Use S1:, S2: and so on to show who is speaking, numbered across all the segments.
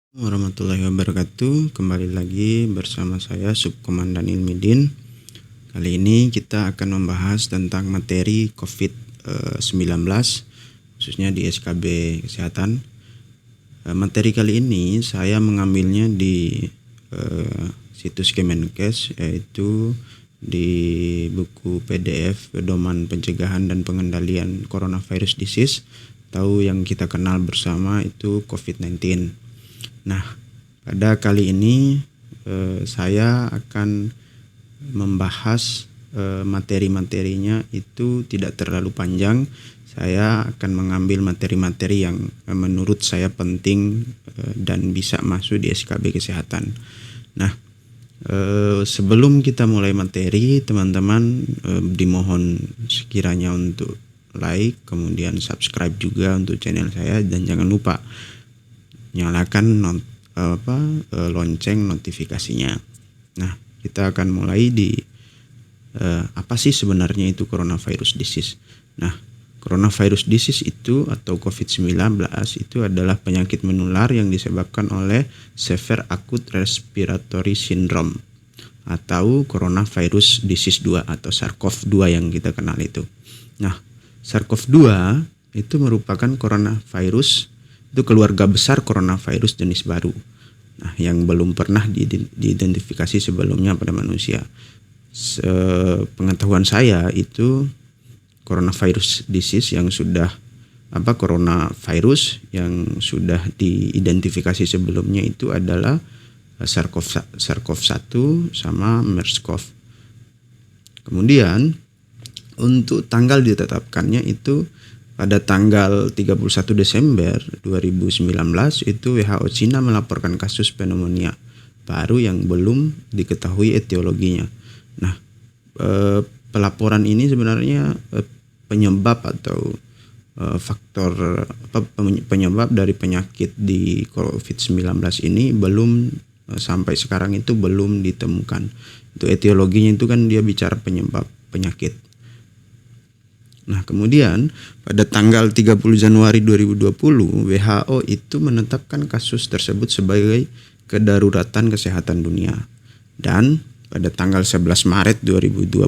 S1: Warahmatullahi wabarakatuh. Kembali lagi bersama saya Subkomandan Ilmidin. Kali ini kita akan membahas tentang materi COVID-19 khususnya di SKB Kesehatan. Materi kali ini saya mengambilnya di situs Kemenkes, yaitu di buku PDF Pedoman Pencegahan dan Pengendalian Coronavirus Disease atau yang kita kenal bersama itu COVID-19. Nah, pada kali ini saya akan membahas materi-materinya itu tidak terlalu panjang. Saya akan mengambil materi-materi yang menurut saya penting dan bisa masuk di SKB Kesehatan. Nah, sebelum kita mulai materi, teman-teman dimohon sekiranya untuk like, kemudian subscribe juga untuk channel saya, dan jangan lupa nyalakan lonceng notifikasinya. Nah, kita akan mulai di apa sih sebenarnya itu coronavirus disease. Nah, coronavirus disease itu atau COVID-19 itu adalah penyakit menular yang disebabkan oleh Severe Acute Respiratory Syndrome atau coronavirus disease 2 atau SARS-CoV-2 yang kita kenal itu. Nah, SARS-CoV-2 itu merupakan coronavirus, itu keluarga besar coronavirus jenis baru. Nah, yang belum pernah diidentifikasi sebelumnya pada manusia. Pengetahuan saya itu coronavirus disease yang sudah coronavirus yang sudah diidentifikasi sebelumnya itu adalah SARS-CoV-1 sama MERS-CoV. Kemudian untuk tanggal ditetapkannya itu pada tanggal 31 Desember 2019 itu WHO Cina melaporkan kasus pneumonia baru yang belum diketahui etiologinya. Nah, pelaporan ini sebenarnya penyebab atau faktor penyebab dari penyakit di COVID-19 ini belum sampai sekarang itu belum ditemukan. Itu etiologinya itu kan dia bicara penyebab penyakit. Nah, kemudian pada tanggal 30 Januari 2020 WHO itu menetapkan kasus tersebut sebagai kedaruratan kesehatan dunia. Dan pada tanggal 11 Maret 2020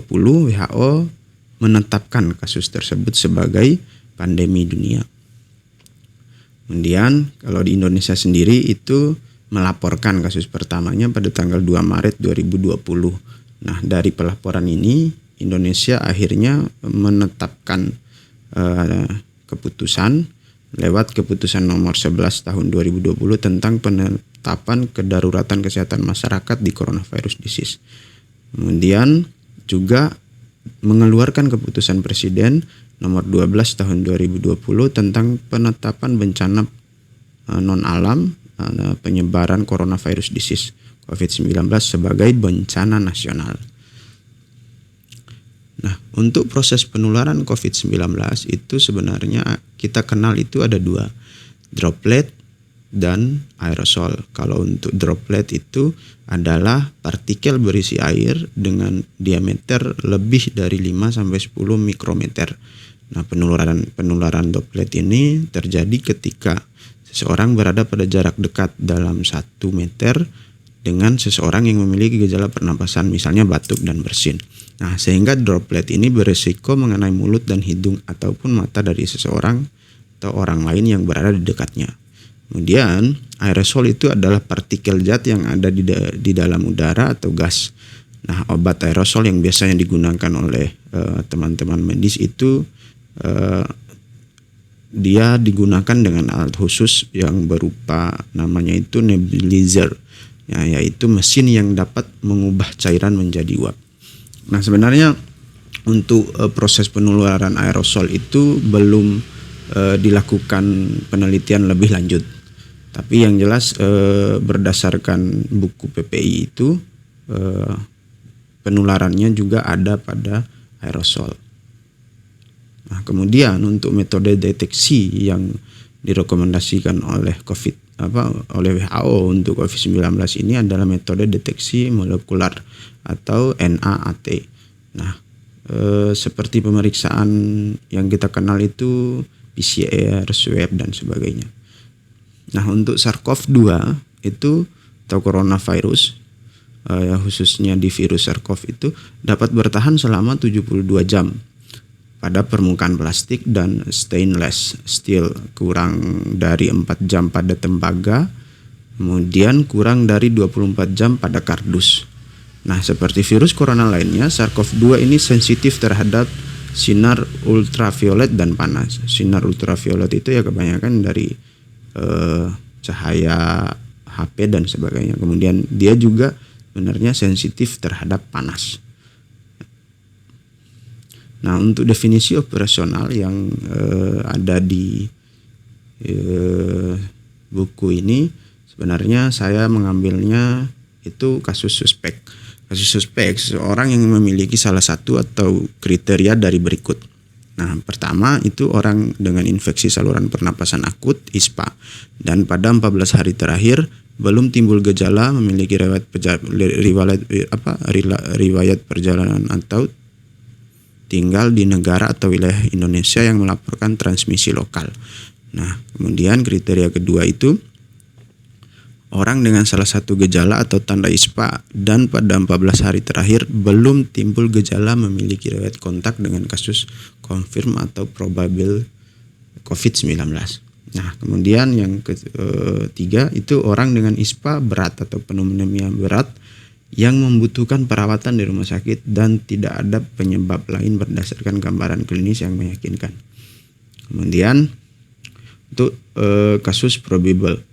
S1: WHO menetapkan kasus tersebut sebagai pandemi dunia. Kemudian kalau di Indonesia sendiri itu melaporkan kasus pertamanya pada tanggal 2 Maret 2020. Nah, dari pelaporan ini Indonesia akhirnya menetapkan keputusan lewat keputusan nomor 11 tahun 2020 tentang penetapan kedaruratan kesehatan masyarakat di coronavirus disease. Kemudian juga mengeluarkan keputusan Presiden nomor 12 tahun 2020 tentang penetapan bencana non alam penyebaran coronavirus disease COVID-19 sebagai bencana nasional. Nah, untuk proses penularan COVID-19 itu sebenarnya kita kenal itu ada dua, droplet dan aerosol. Kalau untuk droplet itu adalah partikel berisi air dengan diameter lebih dari 5-10 mikrometer. Nah, penularan droplet ini terjadi ketika seseorang berada pada jarak dekat dalam 1 meter dengan seseorang yang memiliki gejala pernapasan, misalnya batuk dan bersin. Nah, sehingga droplet ini berisiko mengenai mulut dan hidung ataupun mata dari seseorang atau orang lain yang berada di dekatnya. Kemudian, aerosol itu adalah partikel zat yang ada di dalam udara atau gas. Nah, obat aerosol yang biasanya digunakan oleh teman-teman medis itu dia digunakan dengan alat khusus yang berupa namanya itu nebulizer, ya, yaitu mesin yang dapat mengubah cairan menjadi uap. Nah, sebenarnya untuk proses penularan aerosol itu belum dilakukan penelitian lebih lanjut. Tapi yang jelas berdasarkan buku PPI itu penularannya juga ada pada aerosol. Nah, kemudian untuk metode deteksi yang direkomendasikan oleh WHO untuk COVID-19 ini adalah metode deteksi molekular atau NAAT. Nah, seperti pemeriksaan yang kita kenal itu PCR, swab dan sebagainya. Nah, untuk SARS-CoV-2 itu atau coronavirus, khususnya di virus SARS-CoV itu dapat bertahan selama 72 jam pada permukaan plastik dan stainless steel, kurang dari 4 jam pada tembaga, kemudian kurang dari 24 jam pada kardus. Nah, seperti virus corona lainnya, SARS-CoV-2 ini sensitif terhadap sinar ultraviolet dan panas. Sinar ultraviolet itu ya kebanyakan dari cahaya HP dan sebagainya. Kemudian dia juga sebenarnya sensitif terhadap panas. Nah, untuk definisi operasional yang ada di buku ini, sebenarnya saya mengambilnya itu kasus suspek. Kasus suspek, seseorang yang memiliki salah satu atau kriteria dari berikut. Nah, pertama itu orang dengan infeksi saluran pernapasan akut (ISPA) dan pada 14 hari terakhir belum timbul gejala, memiliki riwayat perjalanan atau tinggal di negara atau wilayah Indonesia yang melaporkan transmisi lokal. Nah, kemudian kriteria kedua itu orang dengan salah satu gejala atau tanda ISPA dan pada 14 hari terakhir belum timbul gejala, memiliki riwayat kontak dengan kasus confirm atau probable COVID-19. Nah, kemudian yang ketiga itu orang dengan ISPA berat atau pneumonia berat yang membutuhkan perawatan di rumah sakit dan tidak ada penyebab lain berdasarkan gambaran klinis yang meyakinkan. Kemudian untuk kasus probable,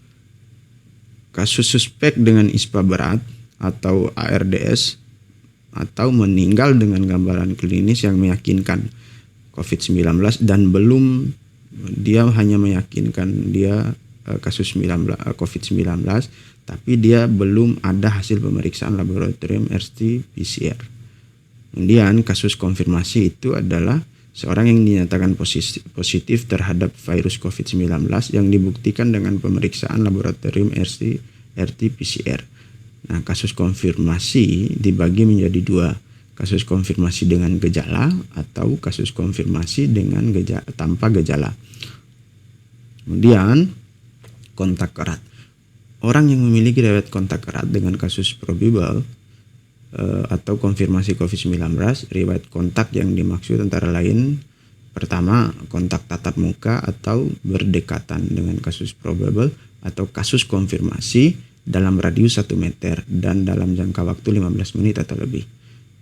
S1: kasus suspek dengan ISPA berat atau ARDS atau meninggal dengan gambaran klinis yang meyakinkan COVID-19 dan belum, dia hanya meyakinkan dia kasus COVID-19, tapi dia belum ada hasil pemeriksaan laboratorium RT-PCR. Kemudian kasus konfirmasi itu adalah seorang yang dinyatakan positif terhadap virus COVID-19 yang dibuktikan dengan pemeriksaan laboratorium RT-PCR. Nah, kasus konfirmasi dibagi menjadi dua, kasus konfirmasi dengan gejala atau kasus konfirmasi dengan tanpa gejala. Kemudian kontak erat. Orang yang memiliki riwayat kontak erat dengan kasus probable atau konfirmasi COVID-19, riwayat kontak yang dimaksud antara lain pertama, kontak tatap muka atau berdekatan dengan kasus probable atau kasus konfirmasi dalam radius 1 meter dan dalam jangka waktu 15 menit atau lebih.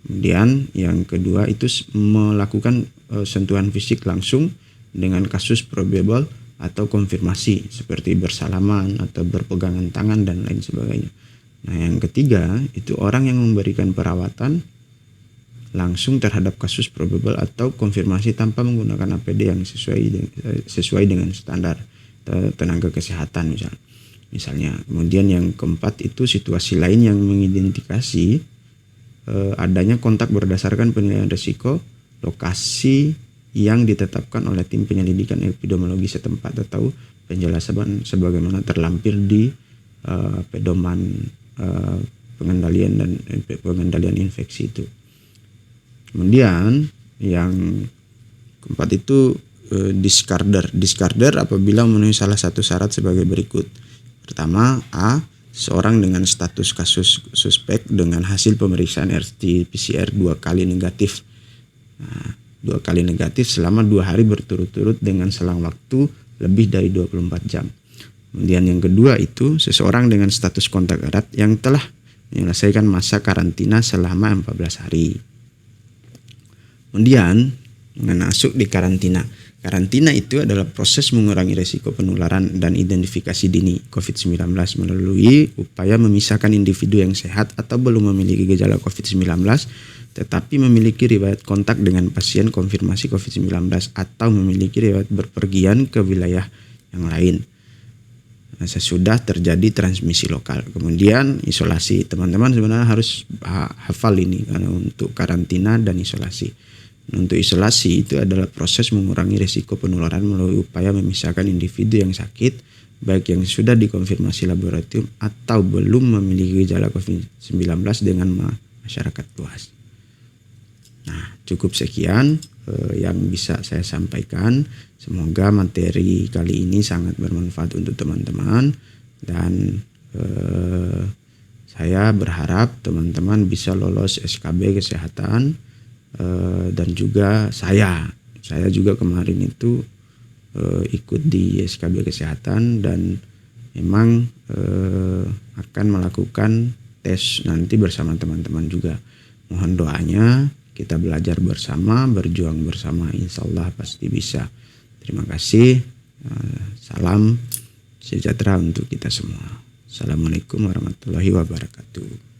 S1: Kemudian yang kedua itu melakukan sentuhan fisik langsung dengan kasus probable atau konfirmasi seperti bersalaman atau berpegangan tangan dan lain sebagainya. Nah, yang ketiga itu orang yang memberikan perawatan langsung terhadap kasus probable atau konfirmasi tanpa menggunakan APD yang sesuai dengan standar tenaga kesehatan misalnya. Kemudian yang keempat itu situasi lain yang mengidentifikasi adanya kontak berdasarkan penilaian risiko lokasi yang ditetapkan oleh tim penyelidikan epidemiologi setempat atau penjelasan sebagaimana terlampir di pedoman pengendalian infeksi itu. Kemudian yang keempat itu discarder apabila memenuhi salah satu syarat sebagai berikut. Pertama, A, seorang dengan status kasus suspek dengan hasil pemeriksaan RT-PCR 2 kali negatif. Nah, 2 kali negatif selama 2 hari berturut-turut dengan selang waktu lebih dari 24 jam. Kemudian yang kedua itu seseorang dengan status kontak erat yang telah menyelesaikan masa karantina selama 14 hari. Kemudian masuk di karantina. Karantina itu adalah proses mengurangi risiko penularan dan identifikasi dini COVID-19 melalui upaya memisahkan individu yang sehat atau belum memiliki gejala COVID-19 tetapi memiliki riwayat kontak dengan pasien konfirmasi COVID-19 atau memiliki riwayat berpergian ke wilayah yang lain sesudah terjadi transmisi lokal. Kemudian isolasi. Teman-teman sebenarnya harus hafal ini karena untuk karantina dan isolasi. Untuk isolasi itu adalah proses mengurangi risiko penularan melalui upaya memisahkan individu yang sakit, baik yang sudah dikonfirmasi laboratorium atau belum memiliki gejala COVID-19 dengan masyarakat luas. Nah, cukup sekian yang bisa saya sampaikan. Semoga materi kali ini sangat bermanfaat untuk teman-teman dan Saya berharap teman-teman bisa lolos SKB kesehatan, dan juga saya juga kemarin itu ikut di SKB kesehatan dan memang akan melakukan tes nanti bersama teman-teman juga. Mohon doanya, kita belajar bersama, berjuang bersama, insya Allah pasti bisa. Terima kasih. Salam sejahtera untuk kita semua. Assalamualaikum warahmatullahi wabarakatuh.